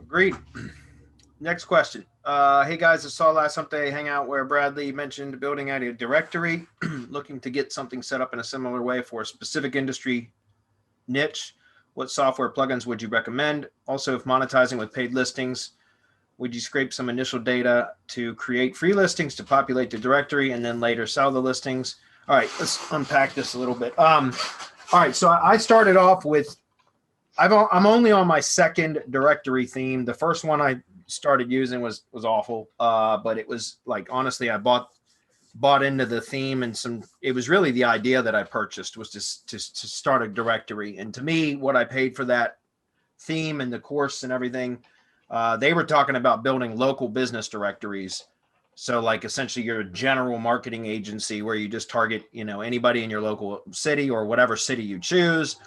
Agreed. Next question. Hey guys, I saw last Humpday hangout where Bradley mentioned building out a directory, looking to get something set up in a similar way for a specific industry niche. What software plugins would you recommend? Also, if monetizing with paid listings, would you scrape some initial data to create free listings to populate the directory and then later sell the listings? All right, let's unpack this a little bit. All right, so I started off with, I'm only on my second directory theme. The first one I started using was awful, but it was like, honestly, I bought into the theme, and it was really the idea that I purchased was to start a directory. And to me, what I paid for that theme and the course and everything, they were talking about building local business directories. So like essentially you're a general marketing agency where you just target, anybody in your local city or whatever city you choose,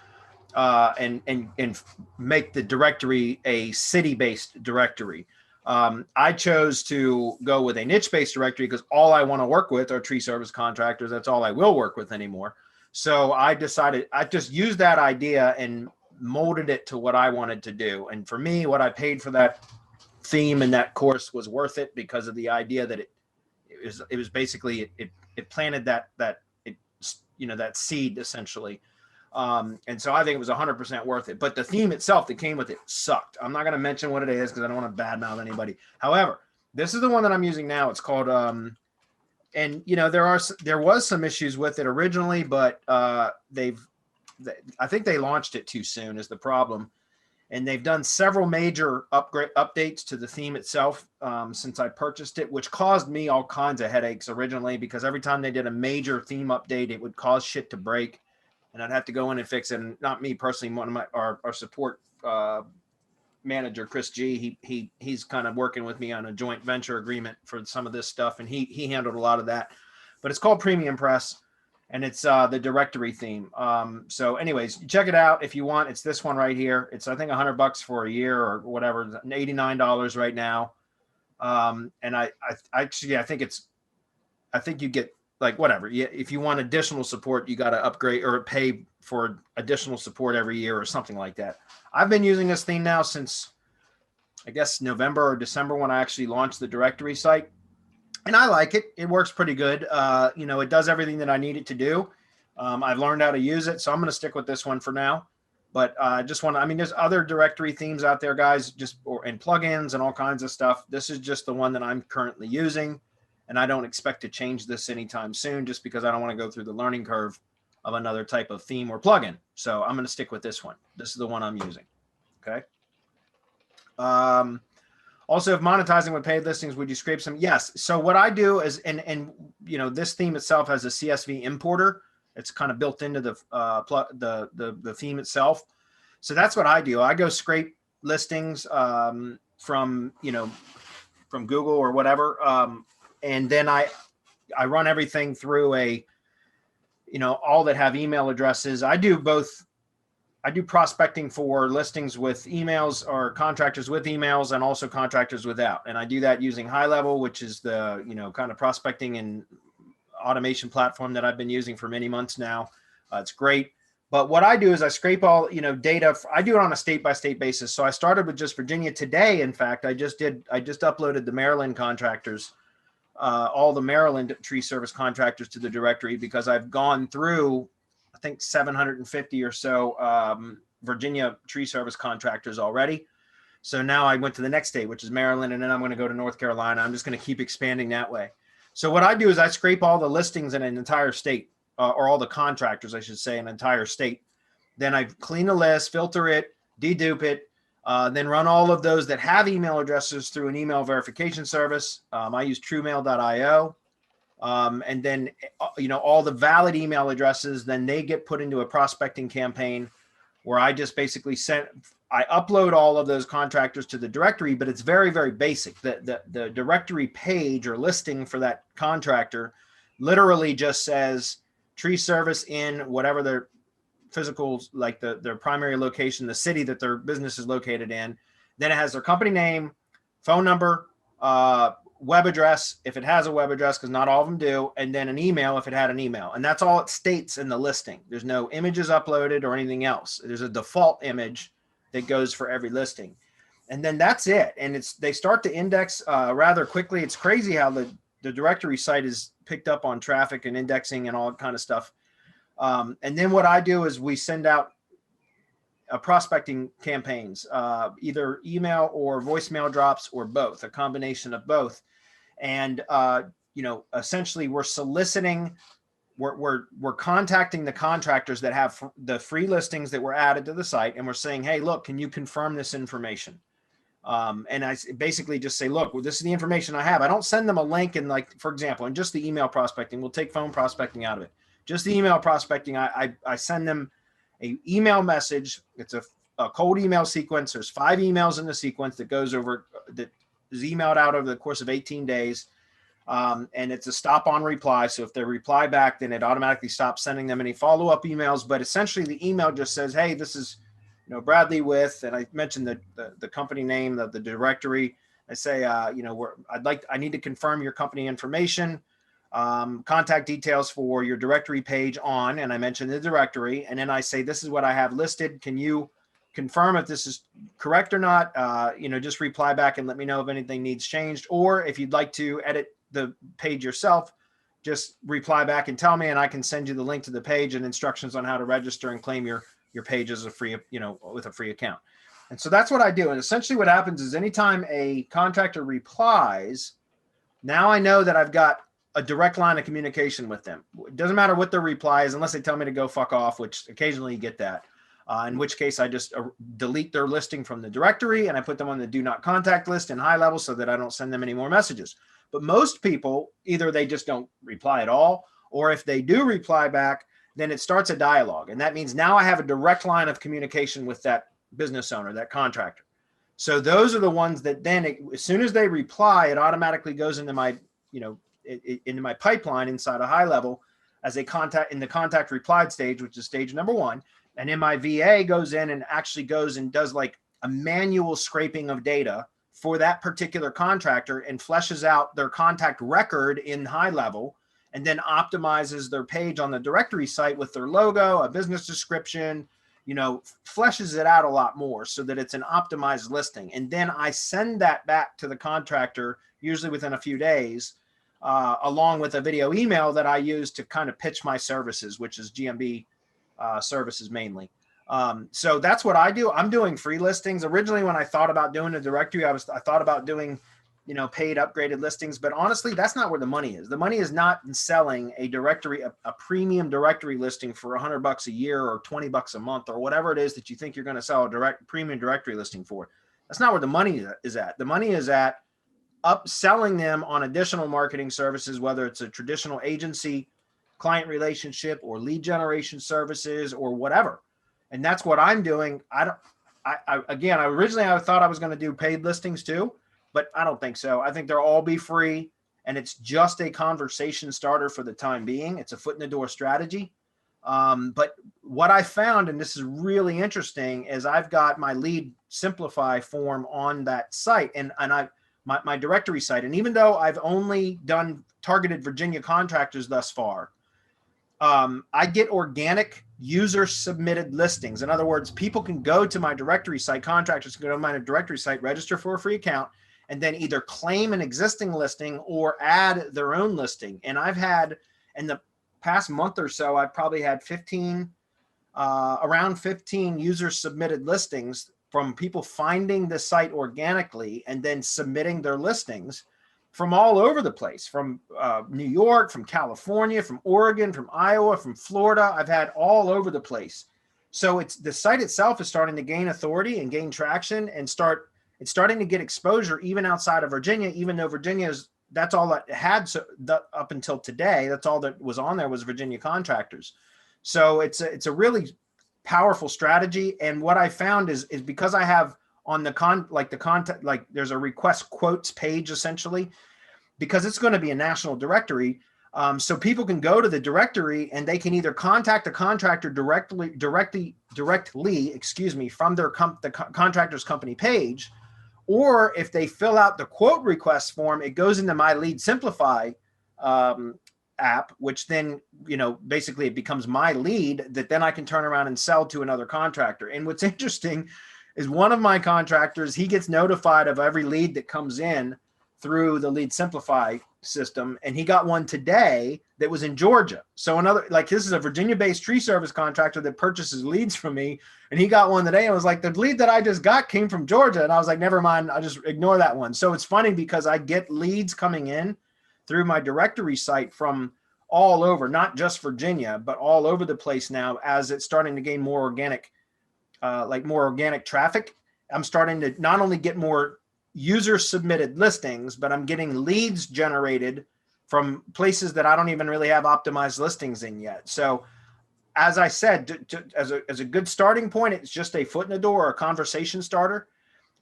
and make the directory a city-based directory. I chose to go with a niche-based directory because all I want to work with are tree service contractors. That's all I will work with anymore. So I decided I just used that idea and molded it to what I wanted to do. And for me, what I paid for that theme and that course was worth it because of the idea that it was basically it planted that seed essentially. And so I think it was 100% worth it. But the theme itself that came with it sucked. I'm not going to mention what it is because I don't want to badmouth anybody. However, this is the one that I'm using now. It's called, and there was some issues with it originally, but I think they launched it too soon is the problem. And they've done several major updates to the theme itself since I purchased it, which caused me all kinds of headaches originally because every time they did a major theme update, it would cause shit to break. And I'd have to go in and fix it. And not me personally, one of our support manager, Chris G, he's kind of working with me on a joint venture agreement for some of this stuff. And he handled a lot of that. But it's called Premium Press, and it's the directory theme. So anyways, check it out if you want. It's this one right here. It's, I think, $100 for a year or whatever, $89 right now. And I think you get, like, whatever. If you want additional support, you got to upgrade or pay for additional support every year or something like that. I've been using this theme now since, I guess, November or December when I actually launched the directory site. And I like it. It works pretty good. It does everything that I need it to do. I've learned how to use it, so I'm going to stick with this one for now. But there's other directory themes out there, guys, and plugins and all kinds of stuff. This is just the one that I'm currently using. And I don't expect to change this anytime soon just because I don't want to go through the learning curve of another type of theme or plugin. So I'm going to stick with this one. This is the one I'm using. Okay. Also, if monetizing with paid listings, would you scrape some? Yes. So what I do is, and this theme itself has a CSV importer. It's kind of built into the theme itself. So that's what I do. I go scrape listings from Google or whatever. And then I run everything through all that have email addresses. I do both. I do prospecting for listings with emails or contractors with emails and also contractors without. And I do that using High Level, which is the, kind of prospecting and automation platform that I've been using for many months now. It's great. But what I do is I scrape all, data. I do it on a state-by-state basis. So I started with just Virginia today. In fact, I just uploaded the Maryland contractors, all the Maryland tree service contractors to the directory because I've gone through, I think, 750 or so Virginia tree service contractors already. So now I went to the next state, which is Maryland, and then I'm going to go to North Carolina. I'm just going to keep expanding that way. So what I do is I scrape all the listings in an entire state, or all the contractors, I should say, in an entire state. Then I clean the list, filter it, dedupe it, then run all of those that have email addresses through an email verification service. I use truemail.io. And then, all the valid email addresses, then they get put into a prospecting campaign where I just basically I upload all of those contractors to the directory, but it's very, very basic. The directory page or listing for that contractor literally just says tree service in whatever their physical, like their primary location, the city that their business is located in. Then it has their company name, phone number, web address, if it has a web address, because not all of them do, and then an email if it had an email. And that's all it states in the listing. There's no images uploaded or anything else. There's a default image that goes for every listing. And then that's it. And they start to index rather quickly. It's crazy how the directory site is picked up on traffic and indexing and all that kind of stuff. And then what I do is we send out prospecting campaigns, either email or voicemail drops or both, a combination of both. And, essentially we're soliciting, we're contacting the contractors that have the free listings that were added to the site. And we're saying, hey, look, can you confirm this information? And I basically just say, look, well, this is the information I have. I don't send them a link and, like, for example, and just the email prospecting, we'll take phone prospecting out of it. Just the email prospecting, I send them a email message. It's a cold email sequence. There's 5 emails in the sequence that goes over, that is emailed out over the course of 18 days. And it's a stop on reply. So if they reply back, then it automatically stops sending them any follow-up emails. But essentially the email just says, hey, this is, Bradley with, and I mentioned the company name, the directory. I say, I need to confirm your company information, contact details for your directory page on, and I mentioned the directory. And then I say, this is what I have listed. Can you confirm if this is correct or not? Just reply back and let me know if anything needs changed. Or if you'd like to edit the page yourself, just reply back and tell me, and I can send you the link to the page and instructions on how to register and claim your page as a free, with a free account. And so that's what I do. And essentially what happens is anytime a contractor replies, now I know that I've got a direct line of communication with them. It doesn't matter what their reply is, unless they tell me to go fuck off, which occasionally you get that. In which case I just delete their listing from the directory and I put them on the do not contact list in high level so that I don't send them any more messages. But most people, either they just don't reply at all, or if they do reply back, then it starts a dialogue. And that means now I have a direct line of communication with that business owner, that contractor. So those are the ones that then, as soon as they reply, it automatically goes into my, into my pipeline inside a high level as a contact in the contact replied stage, which is stage number 1. And then my VA goes in and actually goes and does like a manual scraping of data for that particular contractor and fleshes out their contact record in high level, and then optimizes their page on the directory site with their logo, a business description, fleshes it out a lot more so that it's an optimized listing. And then I send that back to the contractor, usually within a few days, along with a video email that I use to kind of pitch my services, which is GMB services mainly. So that's what I do. I'm doing free listings. Originally, when I thought about doing a directory, I thought about doing paid upgraded listings, but honestly, that's not where the money is. The money is not in selling a directory, a premium directory listing for $100 a year or $20 a month or whatever it is that you think you're going to sell a premium directory listing for. That's not where the money is at. The money is at upselling them on additional marketing services, whether it's a traditional agency, client relationship, or lead generation services or whatever. And that's what I'm doing. Originally I thought I was going to do paid listings too, but I don't think so. I think they'll all be free, and it's just a conversation starter for the time being. It's a foot in the door strategy. But what I found, and this is really interesting, is I've got my lead simplify form on that site and my directory site. And even though I've only done targeted Virginia contractors thus far, I get organic user submitted listings. In other words, people can go to my directory site, contractors can go to my directory site, register for a free account, and then either claim an existing listing or add their own listing. And I've had, in the past month or so, I've probably had around 15 user submitted listings from people finding the site organically and then submitting their listings from all over the place, from New York, from California, from Oregon, from Iowa, from Florida. I've had all over the place. So the site itself is starting to gain authority and gain traction and it's starting to get exposure even outside of Virginia, even though that's all it had. So up until today, that's all that was on there was Virginia contractors. So it's a really powerful strategy. And what I found is because I have on the contact, like there's a request quotes page essentially, because it's going to be a national directory. So people can go to the directory and they can either contact the contractor directly, from their the contractor's company page, or if they fill out the quote request form, it goes into my lead simplify app, which then, basically it becomes my lead that then I can turn around and sell to another contractor. And what's interesting, is one of my contractors, he gets notified of every lead that comes in through the Lead Simplify system. And he got one today that was in Georgia. So another, like, this is a Virginia-based tree service contractor that purchases leads from me. And he got one today and was like, the lead that I just got came from Georgia. And I was like, never mind, I'll just ignore that one. So it's funny because I get leads coming in through my directory site from all over, not just Virginia, but all over the place now as it's starting to gain more organic, more organic traffic. I'm starting to not only get more user submitted listings, but I'm getting leads generated from places that I don't even really have optimized listings in yet. So as I said, as a good starting point, it's just a foot in the door or a conversation starter.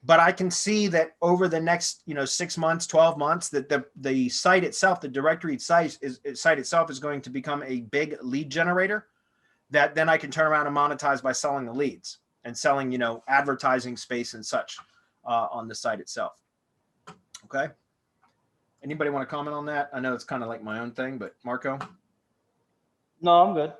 But I can see that over the next, 6 months, 12 months, that the site itself, the directory site itself is going to become a big lead generator that then I can turn around and monetize by selling the leads and selling, advertising space and such on the site itself. Okay. Anybody want to comment on that? I know it's kind of like my own thing, but Marco? No, I'm good.